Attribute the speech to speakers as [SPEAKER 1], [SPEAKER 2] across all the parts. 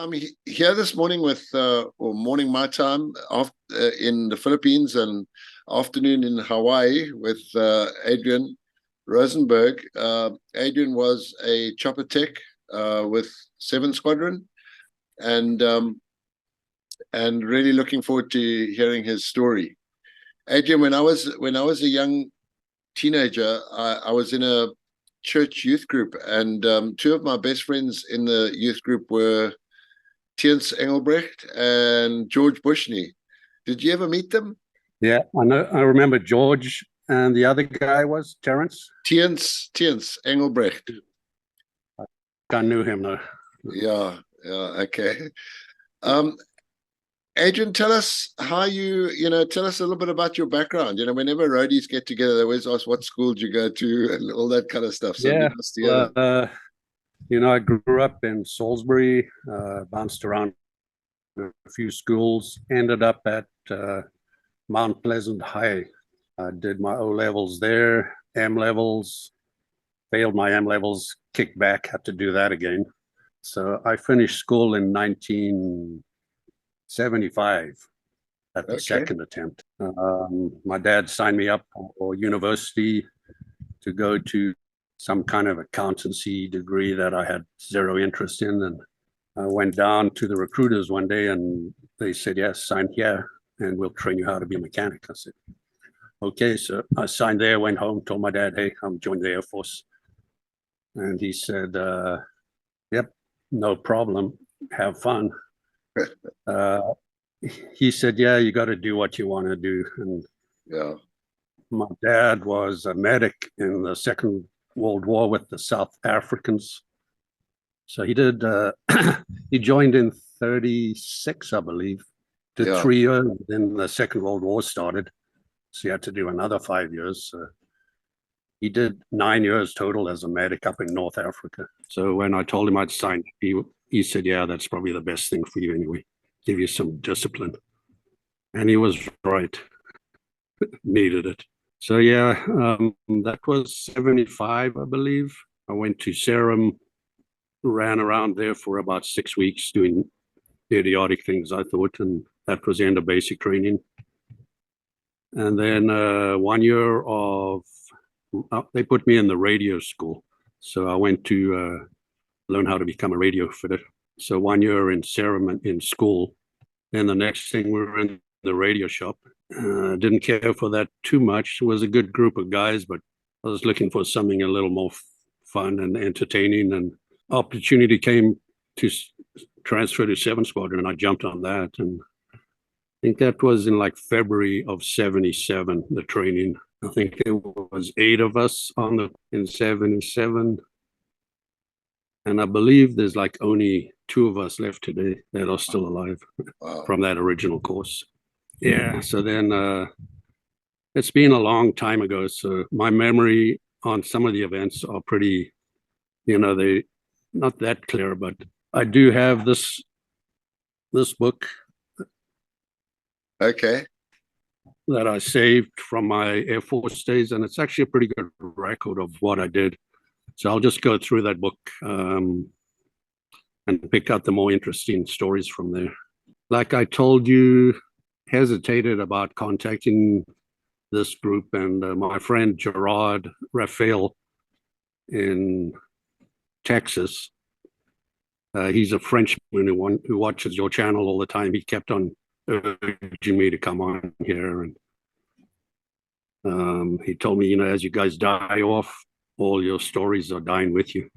[SPEAKER 1] I'm here this morning or morning my time, in the Philippines and afternoon in Hawaii with Adrian Rosenberg. Adrian was a Choppertech with 7 Squadron, and really looking forward to hearing his story. Adrian, when I was a young teenager, I was in a church youth group, and 2 of my best friends in the youth group were Tiens Engelbrecht and George Bushney. Did you ever meet them?
[SPEAKER 2] Yeah, I know. I remember George, and the other guy was Terence.
[SPEAKER 1] Tiens Engelbrecht.
[SPEAKER 2] I knew him though.
[SPEAKER 1] Yeah, okay. Adrian, tell us how tell us a little bit about your background. Whenever roadies get together, they always ask what school did you go to and all that kind of stuff. So
[SPEAKER 2] yeah. I grew up in Salisbury, bounced around a few schools, ended up at Mount Pleasant High. I did my O levels there, M levels, failed my M levels, kicked back, had to do that again. So I finished school in 1975 at the second attempt. My dad signed me up for university to go to some kind of accountancy degree that I had zero interest in. And I went down to the recruiters one day and they said, yes, sign here and we'll train you how to be a mechanic. I said, okay. So I signed there, went home, told my dad, hey, I'm joining the Air Force. And he said, yep, no problem. Have fun. He said, yeah, you got to do what you want to do. And
[SPEAKER 1] yeah,
[SPEAKER 2] my dad was a medic in the Second World War with the South Africans. So he did, he joined in 36, I believe, did 3 years, then the Second World War started. So he had to do another 5 years. So he did 9 years total as a medic up in North Africa. So when I told him I'd signed, he said, yeah, that's probably the best thing for you anyway, give you some discipline. And he was right, needed it. So yeah, that was 75, I believe. I went to Serum, ran around there for about 6 weeks doing idiotic things, I thought, and that was the end of basic training. And then 1 year of, they put me in the radio school. So I went to learn how to become a radio fitter. So 1 year in Serum in school. Then the next thing we were in the radio shop. Didn't care for that too much. It was a good group of guys, but I was looking for something a little more fun and entertaining, and opportunity came to transfer to 7 Squadron, and I jumped on that. And I think that was in like February of 77, the training. I think there was 8 of us in 77. And I believe there's like only 2 of us left today that are still alive from that original course. Yeah, so then it's been a long time ago. So my memory on some of the events are pretty, they not that clear, but I do have this book.
[SPEAKER 1] Okay.
[SPEAKER 2] That I saved from my Air Force days, and it's actually a pretty good record of what I did. So I'll just go through that book and pick out the more interesting stories from there. Like I told you, hesitated about contacting this group, and my friend Gerard Raphael in Texas, he's a Frenchman who watches your channel all the time. He kept on urging me to come on here, and he told me, as you guys die off, all your stories are dying with you.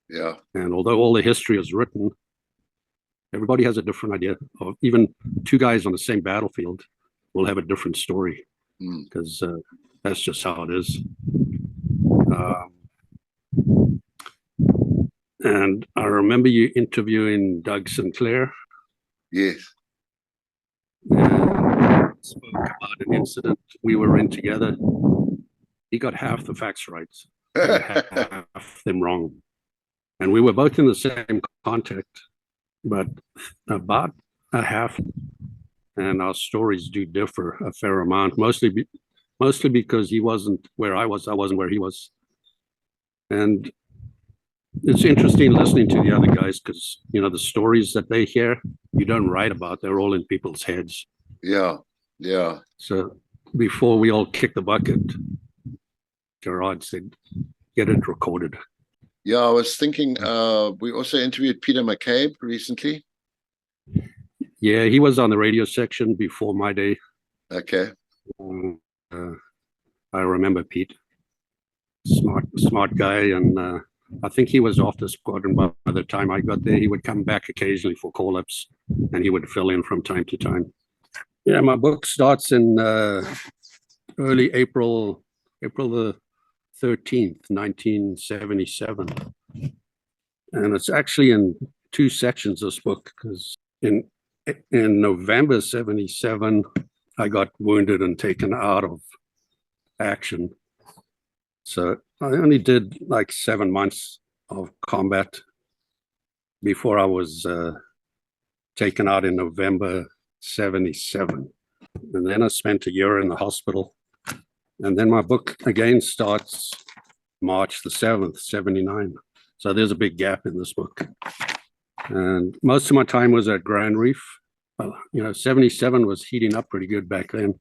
[SPEAKER 1] Yeah.
[SPEAKER 2] And although all the history is written, everybody has a different idea. Of even 2 guys on the same battlefield will have a different story, because that's just how it is. And I remember you interviewing Doug Sinclair.
[SPEAKER 1] Yes.
[SPEAKER 2] And spoke about an incident we were in together. He got half the facts right, half them wrong. And we were both in the same contact, but about a half. And our stories do differ a fair amount, mostly because he wasn't where I was, I wasn't where he was. And it's interesting listening to the other guys because, the stories that they hear, you don't write about, they're all in people's heads.
[SPEAKER 1] Yeah, yeah.
[SPEAKER 2] So before we all kick the bucket, Gerard said, get it recorded.
[SPEAKER 1] Yeah, I was thinking, we also interviewed Peter McCabe recently.
[SPEAKER 2] Yeah, he was on the radio section before my day.
[SPEAKER 1] Okay.
[SPEAKER 2] I remember Pete, smart guy, and I think he was off the squadron by the time I got there. He would come back occasionally for call-ups, and he would fill in from time to time. Yeah, my book starts in early April the 13th, 1977. And it's actually in two sections, this book, because in November 77, I got wounded and taken out of action. So I only did like 7 months of combat before I was taken out in November 77. And then I spent a year in the hospital. And then my book again starts March the 7th, 79. So there's a big gap in this book. And most of my time was at Grand Reef. 77 was heating up pretty good back then.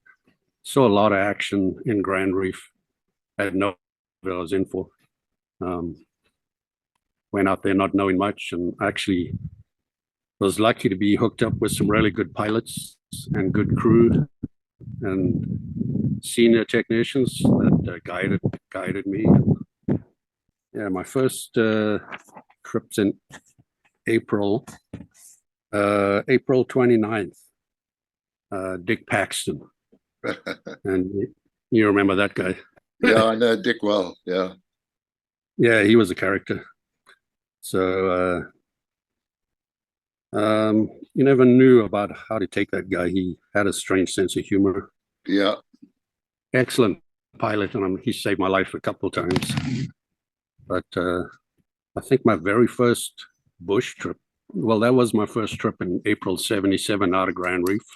[SPEAKER 2] Saw a lot of action in Grand Reef. I had no what I was in for. Went out there not knowing much, and actually was lucky to be hooked up with some really good pilots and good crew and senior technicians that guided me. Yeah, my first trip's in April 29th. Dick Paxton. And you remember that guy?
[SPEAKER 1] Yeah, I know Dick well. Yeah.
[SPEAKER 2] Yeah, he was a character. So you never knew about how to take that guy. He had a strange sense of humor.
[SPEAKER 1] Yeah.
[SPEAKER 2] Excellent pilot, and he saved my life a couple of times. But I think my very first bush trip, well, that was my first trip in April 77 out of Grand Reef.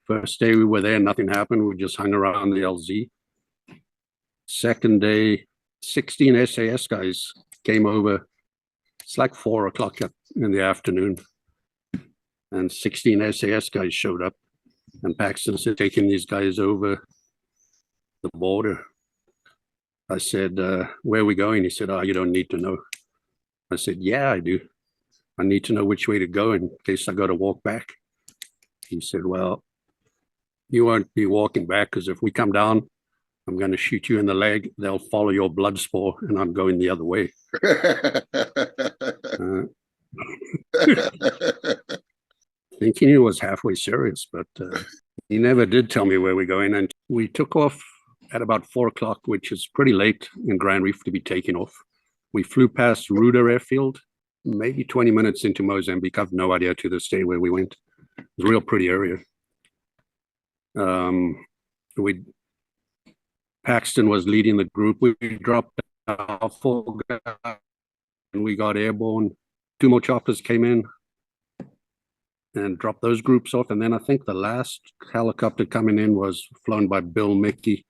[SPEAKER 2] First day we were there, nothing happened. We just hung around the LZ. Second day, 16 SAS guys came over. It's like 4 o'clock in the afternoon. And 16 SAS guys showed up. And Paxton said, taking these guys over the border. I said, where are we going? He said, oh, you don't need to know. I said, yeah, I do. I need to know which way to go in case I got to walk back. He said, well, you won't be walking back because if we come down, I'm going to shoot you in the leg. They'll follow your blood spore and I'm going the other way. Thinking he was halfway serious, but he never did tell me where we're going. And we took off at about 4 o'clock, which is pretty late in Grand Reef to be taking off. We flew past Ruda Airfield, maybe 20 minutes into Mozambique. I've no idea to this day where we went. It was a real pretty area. Paxton was leading the group. We dropped off 4 guys and we got airborne. 2 more choppers came in and dropped those groups off. And then I think the last helicopter coming in was flown by Bill Mickey.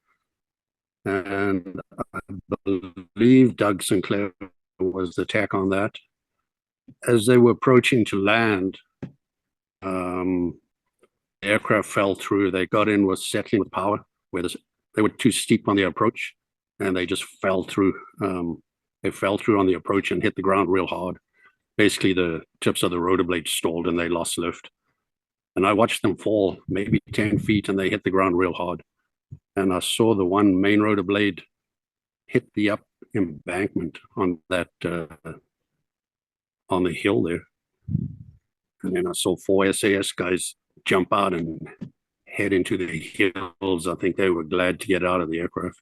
[SPEAKER 2] And I believe Doug Sinclair was the tech on that. As they were approaching to land, the aircraft fell through. They got in, was settling with power, where they were too steep on the approach, and they just fell through. They fell through on the approach and hit the ground real hard. Basically, the tips of the rotor blades stalled and they lost lift. And I watched them fall maybe 10 feet and they hit the ground real hard. And I saw the one main rotor blade hit the up embankment on that on the hill there. And then I saw 4 SAS guys jump out and head into the hills. I think they were glad to get out of the aircraft.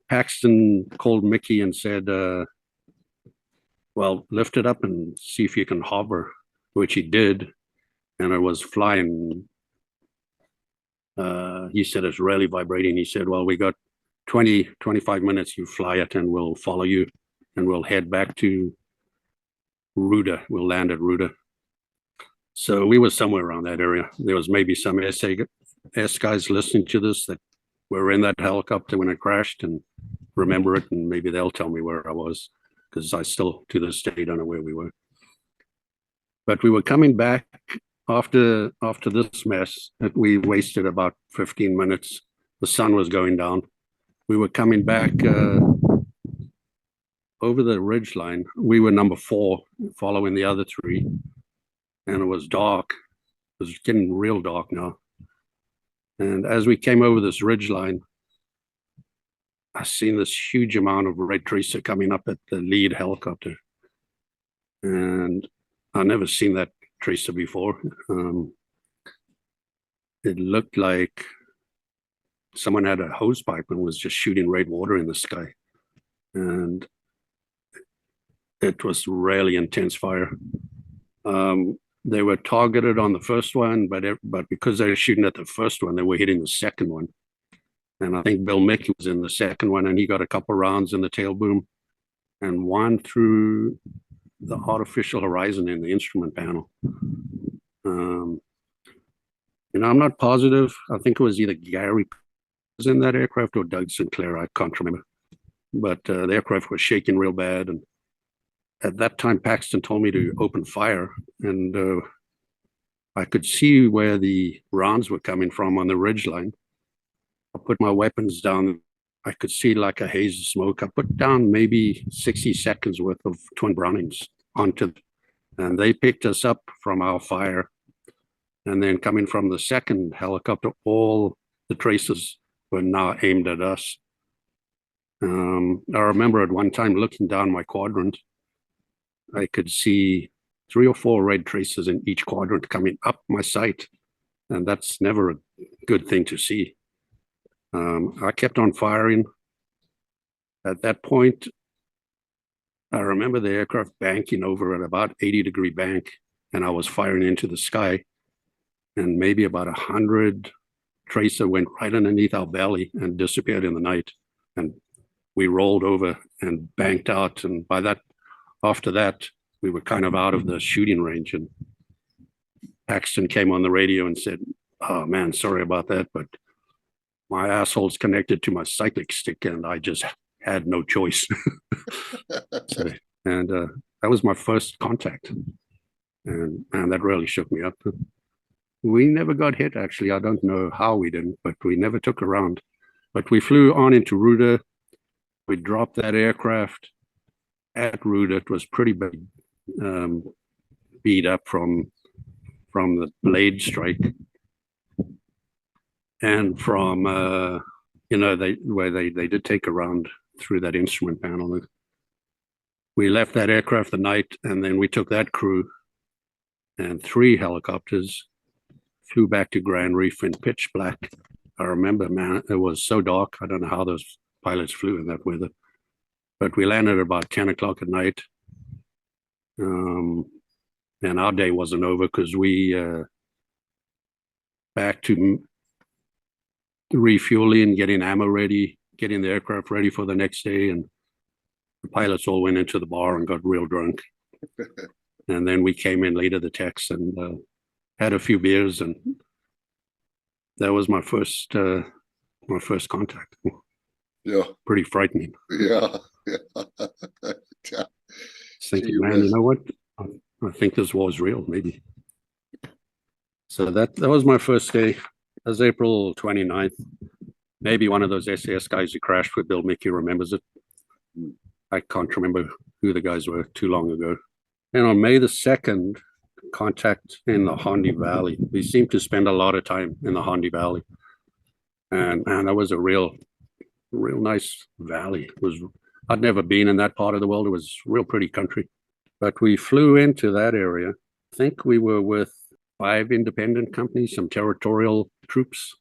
[SPEAKER 2] Paxton called Mickey and said, well, lift it up and see if you can hover, which he did. And it was flying. He said it's really vibrating. He said, well, we got 25 minutes, you fly it and we'll follow you and we'll head back to Ruda. We'll land at Ruda. So we were somewhere around that area. There was maybe some S guys listening to this that were in that helicopter when it crashed, and remember it, and maybe they'll tell me where I was, because I still, to this day, don't know where we were. But we were coming back after this mess that we wasted about 15 minutes. The sun was going down. We were coming back over the ridge line. We were number 4, following the other 3, and it was dark. It was getting real dark now. And as we came over this ridge line, I seen this huge amount of red tracer coming up at the lead helicopter. And I never seen that tracer before. It looked like someone had a hose pipe and was just shooting red water in the sky. And it was really intense fire. They were targeted on the first one, but because they were shooting at the first one, they were hitting the second one. And I think Bill Mickey was in the second one, and he got a couple rounds in the tail boom and one through the artificial horizon in the instrument panel. I'm not positive. I think it was either Gary was in that aircraft or Doug Sinclair. I can't remember. But the aircraft was shaking real bad. And at that time, Paxton told me to open fire. And I could see where the rounds were coming from on the ridge line. I put my weapons down. I could see like a haze of smoke. I put down maybe 60 seconds worth of twin Brownings onto, and they picked us up from our fire. And then coming from the second helicopter, all the tracers were now aimed at us. I remember at one time looking down my quadrant, I could see 3 or 4 red tracers in each quadrant coming up my sight. And that's never a good thing to see. I kept on firing. At that point, I remember the aircraft banking over at about 80-degree bank, and I was firing into the sky. And maybe about 100 tracer went right underneath our belly and disappeared in the night. And we rolled over and banked out. And after that, we were kind of out of the shooting range. And Paxton came on the radio and said, "Oh man, sorry about that, but my asshole's connected to my cyclic stick and I just had no choice." And that was my first contact. And that really shook me up. We never got hit, actually. I don't know how we didn't, but we never took a round. But we flew on into Ruda. We dropped that aircraft at Ruda. It was pretty big, beat up from the blade strike. And from, they did take a round through that instrument panel. We left that aircraft the night, and then we took that crew and 3 helicopters, flew back to Grand Reef in pitch black. I remember, man, it was so dark. I don't know how those pilots flew in that weather. But we landed at about 10 o'clock at night. And our day wasn't over because we back to refueling, getting ammo ready, getting the aircraft ready for the next day. And the pilots all went into the bar and got real drunk. And then we came in later, the techs, and had a few beers, and that was my first contact.
[SPEAKER 1] Yeah.
[SPEAKER 2] Pretty frightening.
[SPEAKER 1] Yeah.
[SPEAKER 2] Thinking, man, you know what? I think this was real, maybe. So that was my first day. That was April 29th. Maybe one of those SAS guys who crashed with Bill Mickey remembers it. I can't remember who the guys were, too long ago. And on May the 2nd, contact in the Hondi Valley. We seemed to spend a lot of time in the Hondi Valley. And man, that was a real nice valley. I'd never been in that part of the world. It was real pretty country. But we flew into that area. I think we were with 5 independent companies, some territorial troops.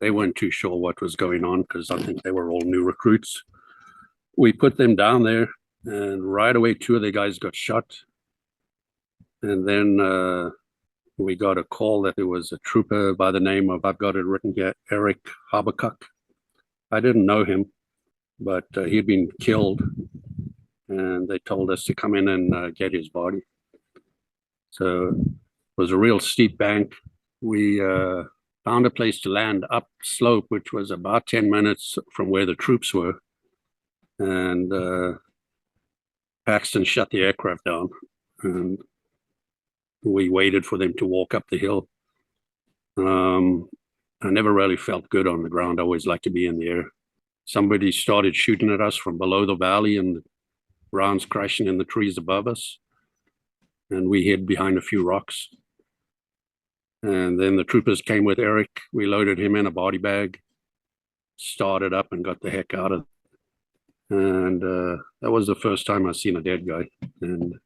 [SPEAKER 2] They weren't too sure what was going on because I think they were all new recruits. We put them down there, and right away 2 of the guys got shot. And then we got a call that there was a trooper by the name of, I've got it written here, Eric Habakkuk. I didn't know him, but he'd been killed. And they told us to come in and get his body. So it was a real steep bank. We found a place to land up slope, which was about 10 minutes from where the troops were. and Paxton shut the aircraft down, and we waited for them to walk up the hill. I never really felt good on the ground. I always like to be in the air. Somebody started shooting at us from below the valley, and the rounds crashing in the trees above us. And we hid behind a few rocks. And then the troopers came with Eric. We loaded him in a body bag, started up, and got the heck out of it. And that was the first time I've seen a dead guy. And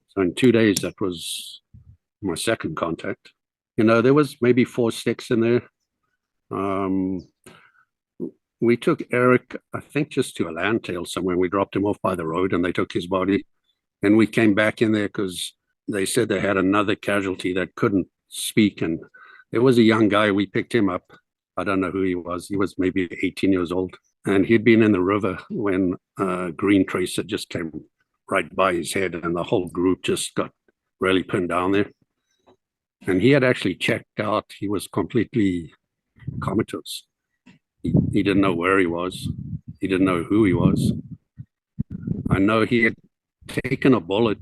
[SPEAKER 2] so in 2 days, that was my second contact. You know, there was maybe 4 sticks in there. We took Eric, I think, just to a land tail somewhere. We dropped him off by the road, and they took his body. And we came back in there because they said they had another casualty that couldn't speak. And there was a young guy. We picked him up. I don't know who he was. He was maybe 18 years old. And he'd been in the river when a green tracer just came right by his head, and the whole group just got really pinned down there. And he had actually checked out. He was completely comatose. He didn't know where he was. He didn't know who he was. I know he had taken a bullet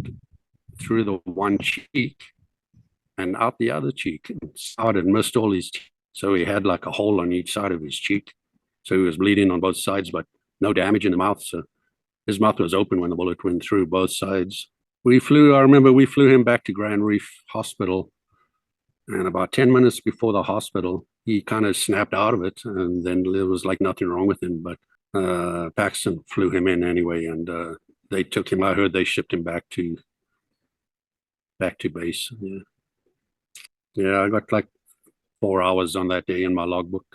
[SPEAKER 2] through the one cheek and out the other cheek, and started missed all his teeth. So he had like a hole on each side of his cheek. So he was bleeding on both sides, but no damage in the mouth. So his mouth was open when the bullet went through both sides. I remember we flew him back to Grand Reef Hospital. And about 10 minutes before the hospital, he kind of snapped out of it. And then there was like nothing wrong with him. But Paxton flew him in anyway. And they took him. I heard they shipped him back to base. Yeah, I got like 4 hours on that day in my logbook.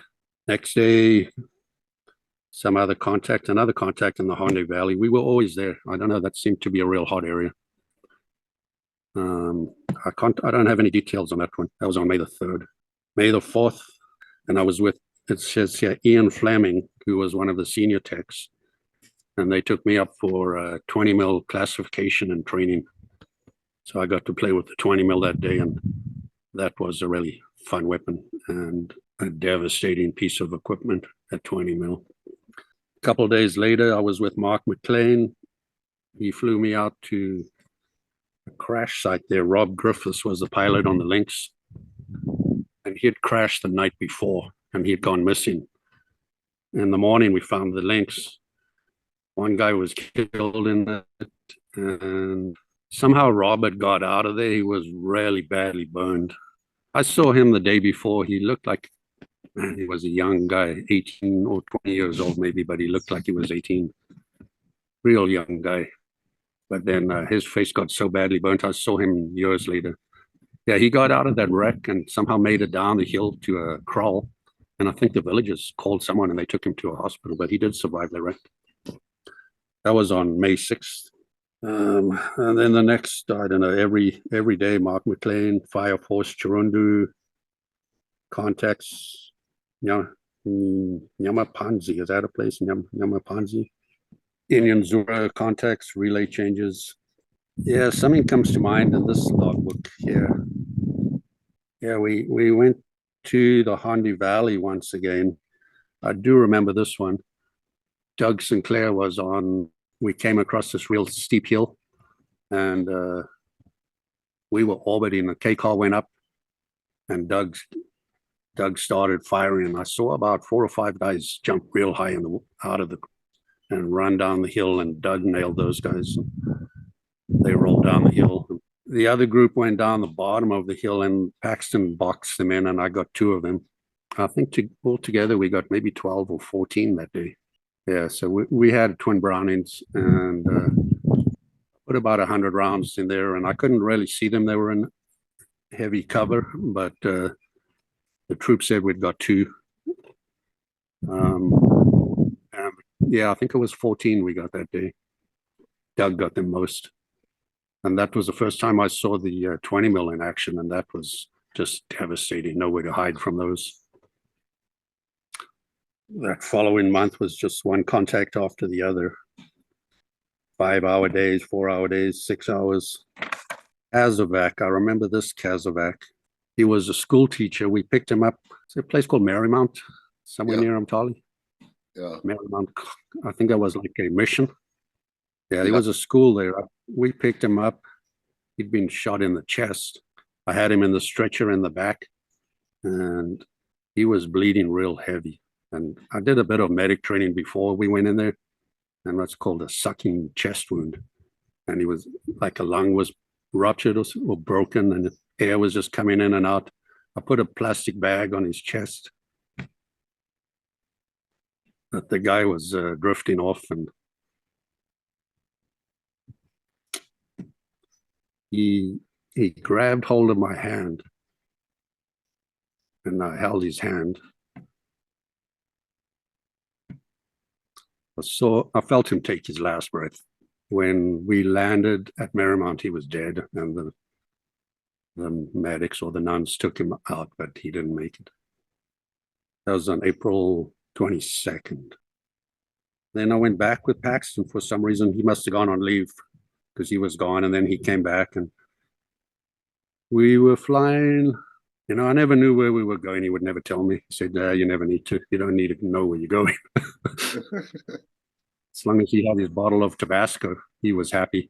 [SPEAKER 2] Next day, another contact in the Hondo Valley. We were always there. I don't know, that seemed to be a real hot area. I don't have any details on that one. That was on May the 3rd. May the 4th, and I was with, it says here, Ian Fleming, who was one of the senior techs. And they took me up for 20 mil classification and training. So I got to play with the 20 mil that day, and that was a really fun weapon and a devastating piece of equipment at 20 mil. A couple of days later, I was with Mark McLean. He flew me out to a crash site there. Rob Griffiths was the pilot on the Lynx, and he had crashed the night before, and he had gone missing. In the morning, we found the Lynx. One guy was killed in it, and somehow Robert got out of there. He was really badly burned. I saw him the day before. He looked like, man, he was a young guy, 18 or 20 years old maybe, but he looked like he was 18. Real young guy. But then his face got so badly burnt, I saw him years later. Yeah, he got out of that wreck and somehow made it down the hill to a crawl. And I think the villagers called someone and they took him to a hospital, but he did survive the wreck. That was on May 6th. And then the next, I don't know, every day, Mark McLean, Fire Force, Chirundu, contacts, Nyamapanzi, is that a place? Nyamapanzi? Indian Zura contacts, relay changes. Yeah, something comes to mind in this logbook here. Yeah, we went to the Hondo Valley once again. I do remember this one. Doug Sinclair was on, we came across this real steep hill, and we were orbiting. The K car went up, and Doug started firing. And I saw about 4 or 5 guys jump real high out of the and run down the hill, and Doug nailed those guys. They rolled down the hill. The other group went down the bottom of the hill, and Paxton boxed them in, and I got 2 of them. I think altogether we got maybe 12 or 14 that day. Yeah, so we had twin Brownings, and put about 100 rounds in there, and I couldn't really see them. They were in heavy cover, but the troop said we'd got 2. Yeah, I think it was 14 we got that day. Doug got them most. And that was the first time I saw the 20 mil in action, and that was just devastating. Nowhere to hide from those. That following month was just one contact after the other. 5-hour days, 4-hour days, 6 hours. Kazovac, I remember this Kazovac. He was a school teacher. We picked him up. It's a place called Marymount, somewhere near Umtali.
[SPEAKER 1] Yeah.
[SPEAKER 2] Marymount. I think that was like a mission. Yeah, there
[SPEAKER 1] Yeah.
[SPEAKER 2] was a school there. We picked him up. He'd been shot in the chest. I had him in the stretcher in the back, and he was bleeding real heavy. And I did a bit of medic training before we went in there, and that's called a sucking chest wound. And he was like a lung was ruptured or broken, and air was just coming in and out. I put a plastic bag on his chest, but the guy was drifting off, and he grabbed hold of my hand, and I held his hand. I felt him take his last breath. When we landed at Marymount, he was dead, and the medics or the nuns took him out, but he didn't make it. That was on April 22nd. Then I went back with Paxton. For some reason, he must have gone on leave because he was gone, and then he came back, and we were flying. You know, I never knew where we were going. He would never tell me. He said, you never need to. You don't need to know where you're going. As long as he had his bottle of Tabasco, he was happy.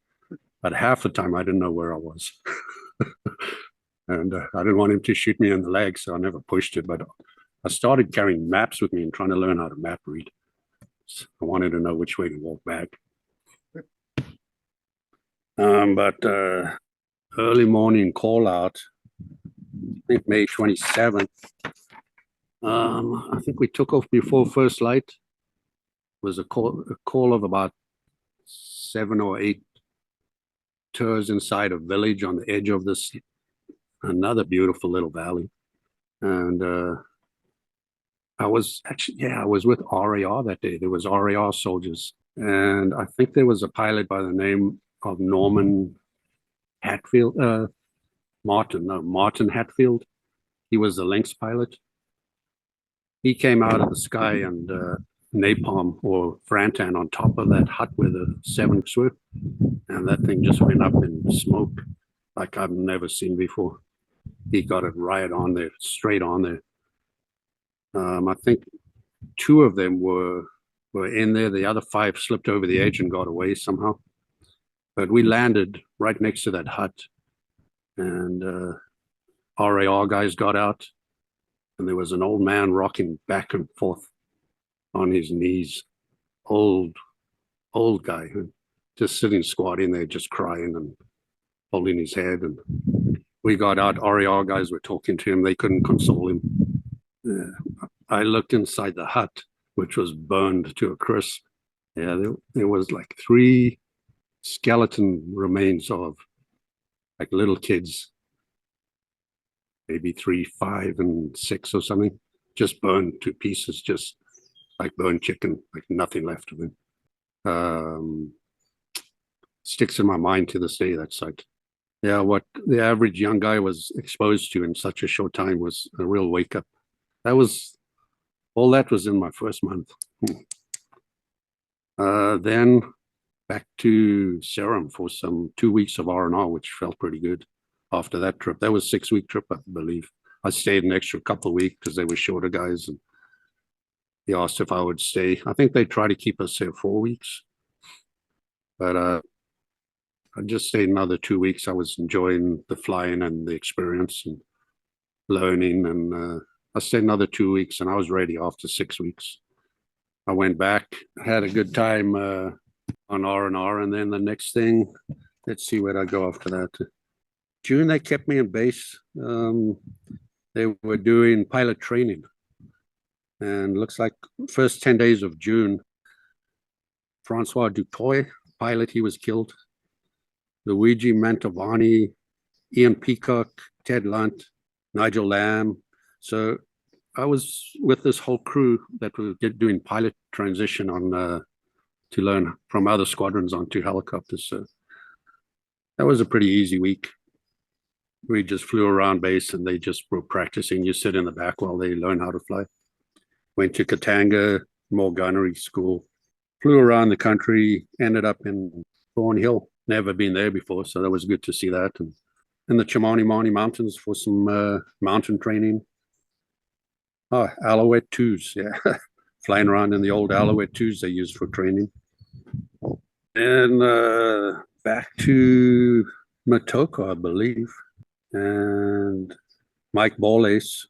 [SPEAKER 2] But half the time, I didn't know where I was. And I didn't want him to shoot me in the leg, so I never pushed it. But I started carrying maps with me and trying to learn how to map read. So I wanted to know which way to walk back. But early morning call out, I think May 27th. I think we took off before first light. It was a call of about 7 or 8 tours inside a village on the edge of this another beautiful little valley. And I was with RAR that day. There was RAR soldiers, and I think there was a pilot by the name of Norman Hatfield, Martin Hatfield. He was the Lynx pilot. He came out of the sky and napalm or Frantan on top of that hut where the 7 were, and that thing just went up in smoke like I've never seen before. He got it right on there, straight on there. I think 2 of them were in there. The other 5 slipped over the edge and got away somehow. But we landed right next to that hut, and RAR guys got out, and there was an old man rocking back and forth on his knees. Old guy who just sitting squatting there, just crying and holding his head. And we got out. RAR guys were talking to him. They couldn't console him. I looked inside the hut, which was burned to a crisp. Yeah, there was like 3 skeleton remains of like little kids, maybe 3, 5, and 6 or something, just burned to pieces, just like burned chicken, like nothing left of them. Sticks in my mind to this day, that sight. Yeah, what the average young guy was exposed to in such a short time was a real wake up. All that was in my first month. Then back to Serum for some 2 weeks of R&R, which felt pretty good after that trip. That was a 6-week trip, I believe. I stayed an extra couple of weeks because they were shorter guys, and he asked if I would stay. I think they try to keep us there 4 weeks, but I just stayed another 2 weeks. I was enjoying the flying and the experience and learning, and I stayed another 2 weeks, and I was ready after 6 weeks. I went back, had a good time on R&R, and then the next thing, let's see where I go after that. June, they kept me in base. They were doing pilot training, and looks like first 10 days of June, Francois Dutoy, pilot, he was killed. Luigi Mantovani, Ian Peacock, Ted Lunt, Nigel Lamb. So I was with this whole crew that were doing pilot transition on to learn from other squadrons onto helicopters. So that was a pretty easy week. We just flew around base, and they just were practicing. You sit in the back while they learn how to fly. Went to Katanga, more gunnery school. Flew around the country, ended up in Thornhill. Never been there before, so that was good to see that. And in the Chimani Mountains for some mountain training. Oh, Alouette 2s, yeah. flying around in the old Alouette 2s they used for training. And back to Motoko, I believe. And Mike Bolace,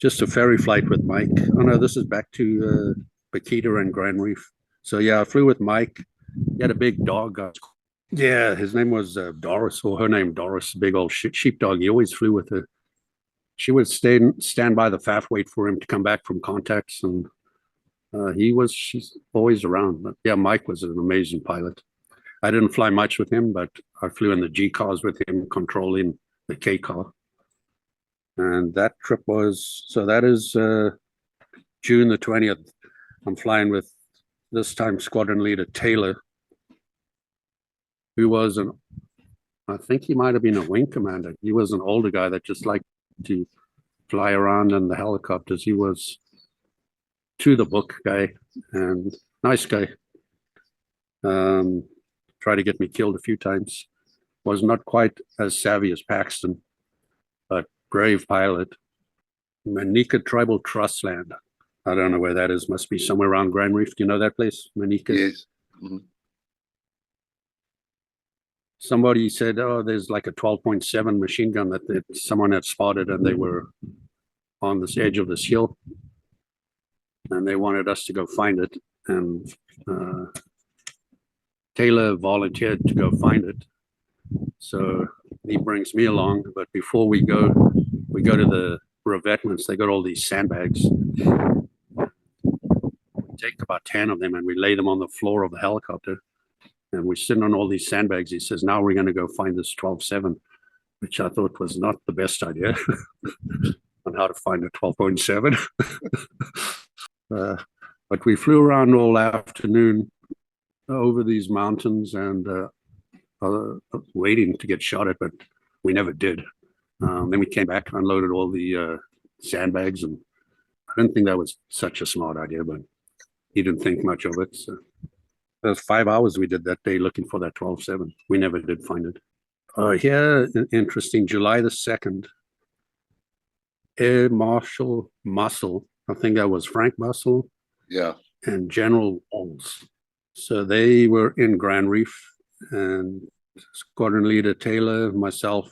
[SPEAKER 2] just a ferry flight with Mike. Oh no, this is back to Paquita and Grand Reef. So yeah, I flew with Mike. He had a big dog. Yeah, his name was Doris, or her name Doris, big old sheepdog. He always flew with her. She would stand by the FAF, wait for him to come back from contacts, and she's always around. But yeah, Mike was an amazing pilot. I didn't fly much with him, but I flew in the G cars with him, controlling the K car. And that trip was, so that is June the 20th. I'm flying with, this time, squadron leader Taylor, who was I think he might have been a wing commander. He was an older guy that just liked to fly around in the helicopters. He was to the book guy and nice guy. Tried to get me killed a few times. Was not quite as savvy as Paxton, but brave pilot. Manica Tribal Trust Land. I don't know where that is. Must be somewhere around Grand Reef. Do you know that place, Manica?
[SPEAKER 1] Yes. Mm-hmm.
[SPEAKER 2] Somebody said, oh, there's like a 12.7 machine gun that someone had spotted, and they were on this edge of this hill, and they wanted us to go find it. And Taylor volunteered to go find it. So he brings me along, but before we go to the revetments. They got all these sandbags. We take about 10 of them and we lay them on the floor of the helicopter. And we're sitting on all these sandbags. He says, now we're going to go find this 12.7, which I thought was not the best idea on how to find a 12.7. But we flew around all afternoon over these mountains and waiting to get shot at, but we never did. Then we came back, unloaded all the sandbags, and I didn't think that was such a smart idea, but he didn't think much of it. So it was 5 hours we did that day looking for that 12.7. We never did find it. Here, interesting, July the 2nd, Air Marshal Muscle, I think that was Frank Muscle,
[SPEAKER 1] yeah,
[SPEAKER 2] and General Walls. So they were in Grand Reef, and squadron leader Taylor, myself,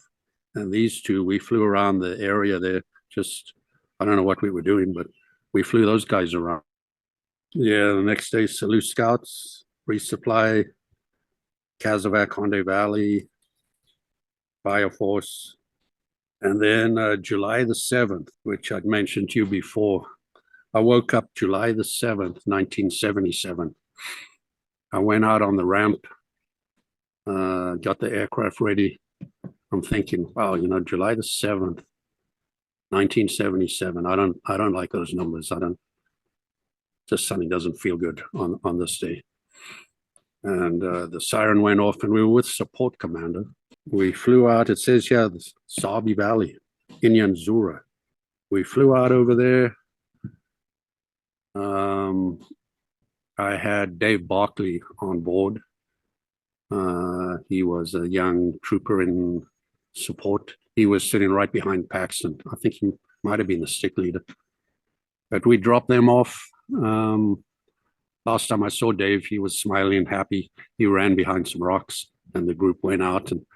[SPEAKER 2] and these two, we flew around the area there. Just, I don't know what we were doing, but we flew those guys around. Yeah, the next day, Salute Scouts, resupply, Cazovac, Honda Valley, Fire Force. And then July the 7th, which I'd mentioned to you before, I woke up July the 7th, 1977. I went out on the ramp, got the aircraft ready. I'm thinking, wow, July the 7th, 1977. I don't like those numbers. Just something doesn't feel good on this day. And the siren went off and we were with support commander. We flew out, it says here, the Sabi Valley, Inyanzura. We flew out over there. I had Dave Barkley on board. He was a young trooper in support. He was sitting right behind Paxton. I think he might have been the stick leader. But we dropped them off. Last time I saw Dave, he was smiling and happy. He ran behind some rocks and the group went out, and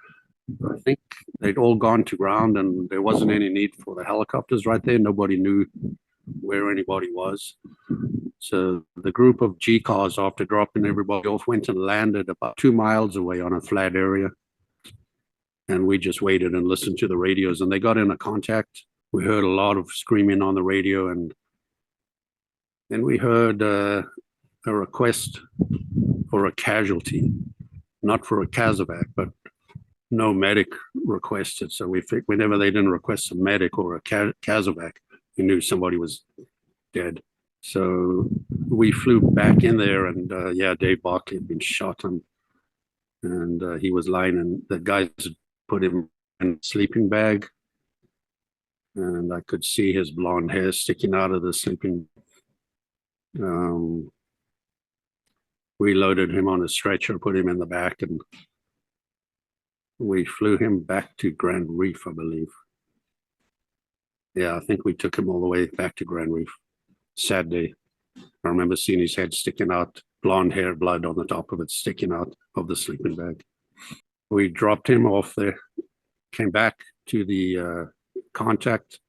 [SPEAKER 2] I think they'd all gone to ground and there wasn't any need for the helicopters right there. Nobody knew where anybody was. So the group of G cars, after dropping everybody off, went and landed about 2 miles away on a flat area. And we just waited and listened to the radios, and they got in a contact. We heard a lot of screaming on the radio, and then we heard a request for a casualty, not for a Cazovac, but no medic requested. So whenever they didn't request a medic or a Cazovac, we knew somebody was dead. So we flew back in there, and Dave Barkley had been shot, and he was lying, and the guys put him in a sleeping bag, and I could see his blonde hair sticking out of the sleeping. We loaded him on a stretcher, put him in the back, and we flew him back to Grand Reef, I believe. Yeah, I think we took him all the way back to Grand Reef. Sad day. I remember seeing his head sticking out, blonde hair, blood on the top of it sticking out of the sleeping bag. We dropped him off there, came back to the contact.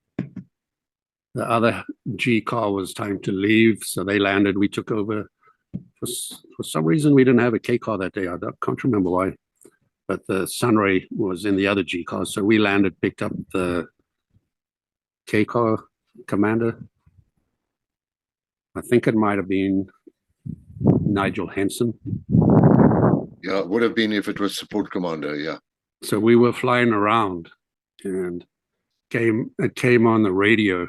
[SPEAKER 2] The other G car was time to leave, so they landed. We took over. For some reason, we didn't have a K car that day. I can't remember why, but the Sunray was in the other G car, so we landed, picked up the K car commander. I think it might have been Nigel Henson.
[SPEAKER 1] Yeah, it would have been if it was support commander, yeah.
[SPEAKER 2] So we were flying around, and it came on the radio.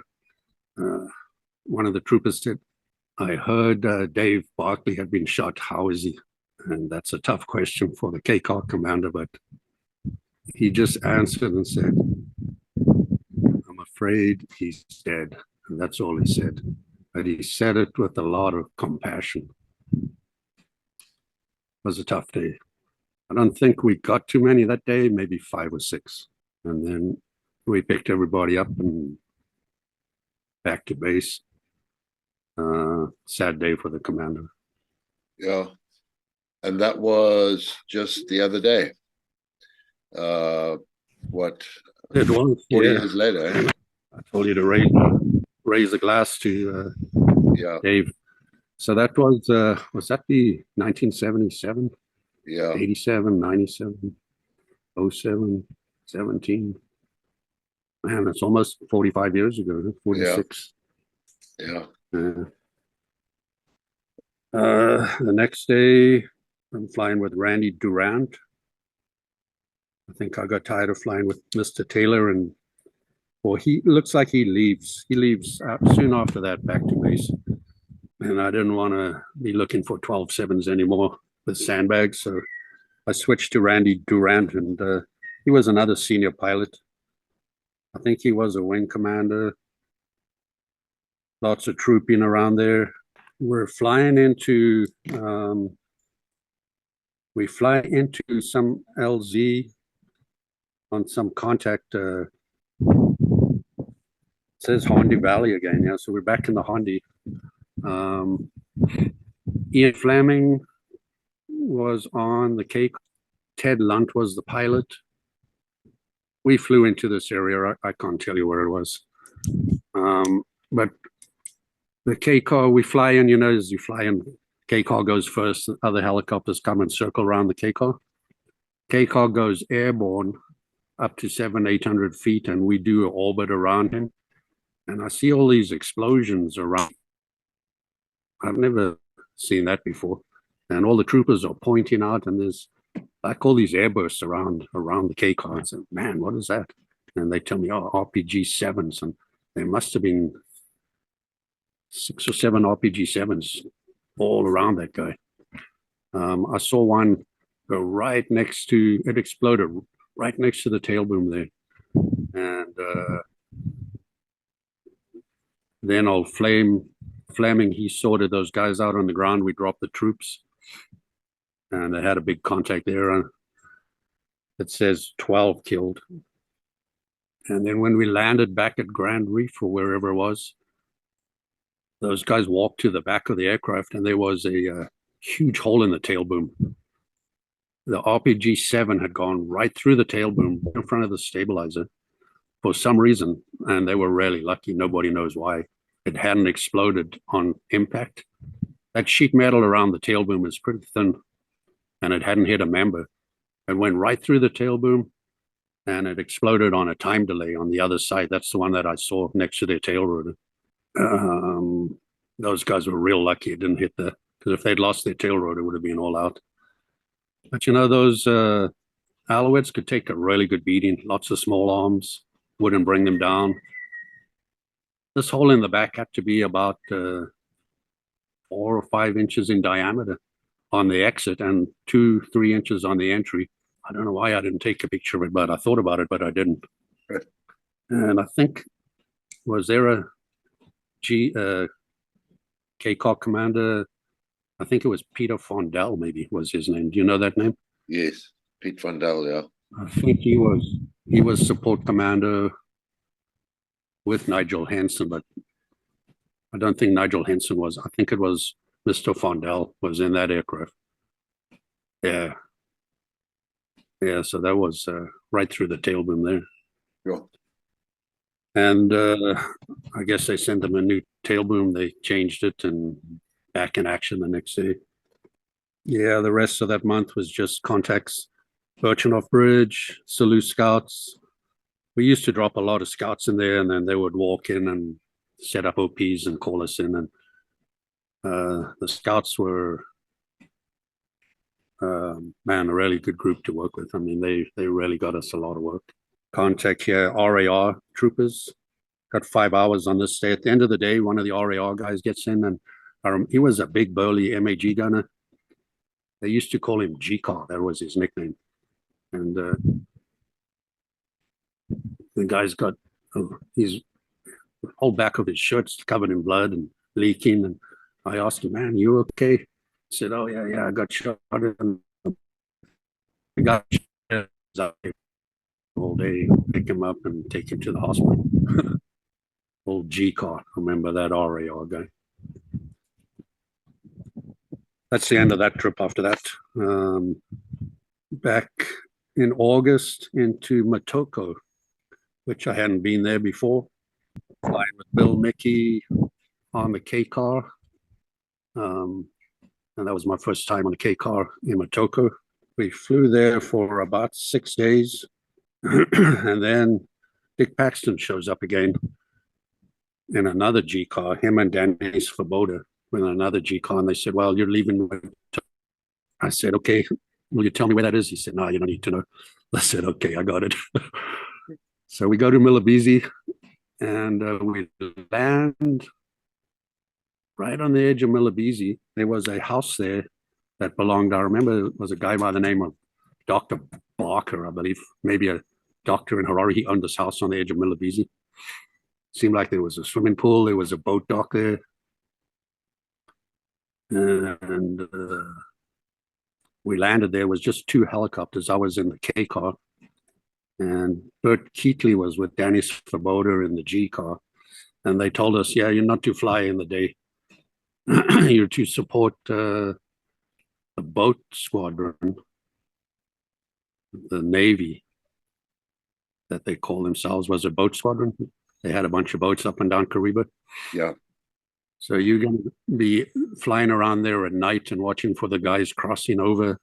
[SPEAKER 2] One of the troopers said, I heard Dave Barkley had been shot. How is he? And that's a tough question for the K-Car commander, but he just answered and said, I'm afraid he's dead. And that's all he said. But he said it with a lot of compassion. It was a tough day. I don't think we got too many that day, maybe 5 or 6. And then we picked everybody up and back to base. Sad day for the commander.
[SPEAKER 1] Yeah. And that was just the other day. What?
[SPEAKER 2] It was
[SPEAKER 1] 40 years later. Eh?
[SPEAKER 2] I told you to raise a glass to
[SPEAKER 1] yeah.
[SPEAKER 2] Dave. So that was that the 1977?
[SPEAKER 1] Yeah.
[SPEAKER 2] 87, 97, 07, 17. Man, that's almost 45 years ago, 46.
[SPEAKER 1] Yeah.
[SPEAKER 2] The next day, I'm flying with Randy Durant. I think I got tired of flying with Mr. Taylor, and he looks like he leaves. He leaves soon after that back to base. And I didn't want to be looking for 12-7s anymore with sandbags, so I switched to Randy Durant, and he was another senior pilot. I think he was a wing commander. Lots of trooping around there. We're flying into some LZ on some contact. It says Hondi Valley again. Yeah, so we're back in the Hondi. Ian Fleming was on the Cape. Ted Lunt was the pilot. We flew into this area. I can't tell you where it was. But the K-car, we fly in, as you fly in, K-car goes first, other helicopters come and circle around the K-car. K-car goes airborne up to 700-800 feet, and we do an orbit around him. And I see all these explosions around. I've never seen that before. And all the troopers are pointing out, and there's like all these airbursts around the K-car. And so, man, what is that? And they tell me, oh, RPG-7s. And there must have been 6 or 7 RPG-7s all around that guy. I saw one go right next to, it exploded right next to the tail boom there. And then old Fleming, he sorted those guys out on the ground. We dropped the troops, and they had a big contact there. It says 12 killed. And then when we landed back at Grand Reef or wherever it was, those guys walked to the back of the aircraft, and there was a huge hole in the tail boom. The RPG-7 had gone right through the tail boom in front of the stabilizer for some reason, and they were really lucky. Nobody knows why. It hadn't exploded on impact. That sheet metal around the tail boom is pretty thin, and it hadn't hit a member. It went right through the tail boom, and it exploded on a time delay on the other side. That's the one that I saw next to their tail rotor. Those guys were real lucky it didn't hit because if they'd lost their tail rotor, it would have been all out. But those Alouettes could take a really good beating. Lots of small arms, wouldn't bring them down. This hole in the back had to be about 4 or 5 inches in diameter on the exit and 2-3 inches on the entry. I don't know why I didn't take a picture of it, but I thought about it, but I didn't.
[SPEAKER 1] Right.
[SPEAKER 2] And I think, was there a K-Car commander? I think it was Peter Fondell, maybe was his name. Do you know that name?
[SPEAKER 1] Yes, Pete Fondell, yeah.
[SPEAKER 2] I think he was support commander with Nigel Hansen, but I don't think Nigel Henson was. I think it was Mr. Fondell was in that aircraft. Yeah. Yeah, so that was right through the tail boom there.
[SPEAKER 1] Sure.
[SPEAKER 2] And I guess they sent them a new tail boom. They changed it and back in action the next day. Yeah, the rest of that month was just contacts, Birchenough Bridge, Salu Scouts. We used to drop a lot of scouts in there, and then they would walk in and set up OPs and call us in. And the scouts were, man, a really good group to work with. I mean, they really got us a lot of work. Contact here, RAR troopers. Got 5 hours on this day. At the end of the day, one of the RAR guys gets in, and he was a big burly MAG gunner. They used to call him G-Car. That was his nickname. And the guy's got his whole back of his shirt's covered in blood and leaking. And I asked him, man, you okay? He said, oh, yeah, I got shot. And I got shot all day, pick him up and take him to the hospital. Old G-Car, remember that RAR guy. That's the end of that trip after that. Back in August into Motoko, which I hadn't been there before. Flying with Bill Mickey on the K car. And that was my first time on a K car in Motoko. We flew there for about 6 days. And then Dick Paxton shows up again in another G car, him and Dennis Svoboda in another G car. And they said, well, you're leaving. I said, okay, will you tell me where that is? He said, no, you don't need to know. I said, okay, I got it. So we go to Milabisi and we land right on the edge of Milabisi. There was a house there that belonged, I remember it was a guy by the name of Dr. Barker, I believe, maybe a doctor in Harare. He owned this house on the edge of Milabisi. Seemed like there was a swimming pool. There was a boat dock there. And we landed there. It was just 2 helicopters. I was in the K car. And Bert Keatley was with Danny Svoboda in the G car. And they told us, yeah, you're not to fly in the day. You're to support the boat squadron, the Navy, that they call themselves, was a boat squadron. They had a bunch of boats up and down Kariba.
[SPEAKER 1] Yeah.
[SPEAKER 2] So you're going to be flying around there at night and watching for the guys crossing over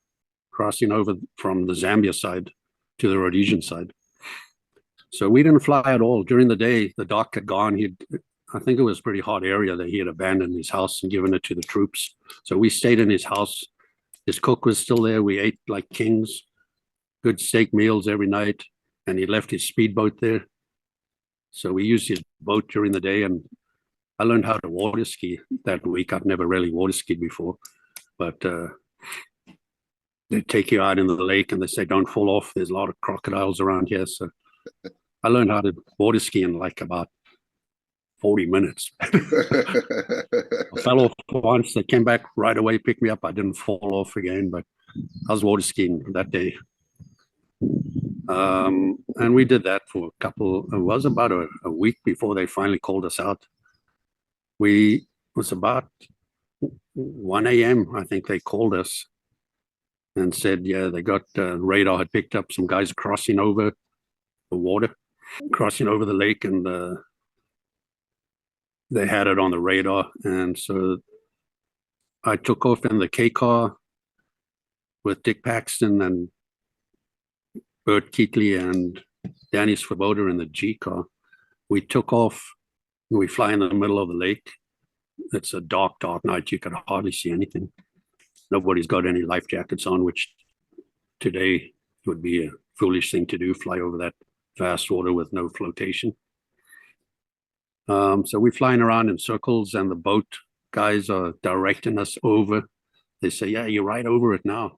[SPEAKER 2] from the Zambia side to the Rhodesian side. So we didn't fly at all. During the day, the doc had gone. I think it was a pretty hot area that he had abandoned his house and given it to the troops. So we stayed in his house. His cook was still there. We ate like kings, good steak meals every night. And he left his speedboat there. So we used his boat during the day, and I learned how to water ski that week. I've never really water skied before, but they take you out into the lake and they say, don't fall off. There's a lot of crocodiles around here. So I learned how to water ski in like about 40 minutes. I fell off once. They came back right away, picked me up. I didn't fall off again, but I was water skiing that day. And we did that for it was about a week before they finally called us out. It was about 1 a.m. I think they called us and said, yeah, they got radar had picked up some guys crossing over the water, crossing over the lake, and they had it on the radar. And so I took off in the K car with Dick Paxton and Bert Keatley and Danny Svoboda in the G car. We took off and we fly in the middle of the lake. It's a dark night. You could hardly see anything. Nobody's got any life jackets on, which today would be a foolish thing to do, fly over that vast water with no flotation. So we're flying around in circles and the boat guys are directing us over. They say, yeah, you're right over it now.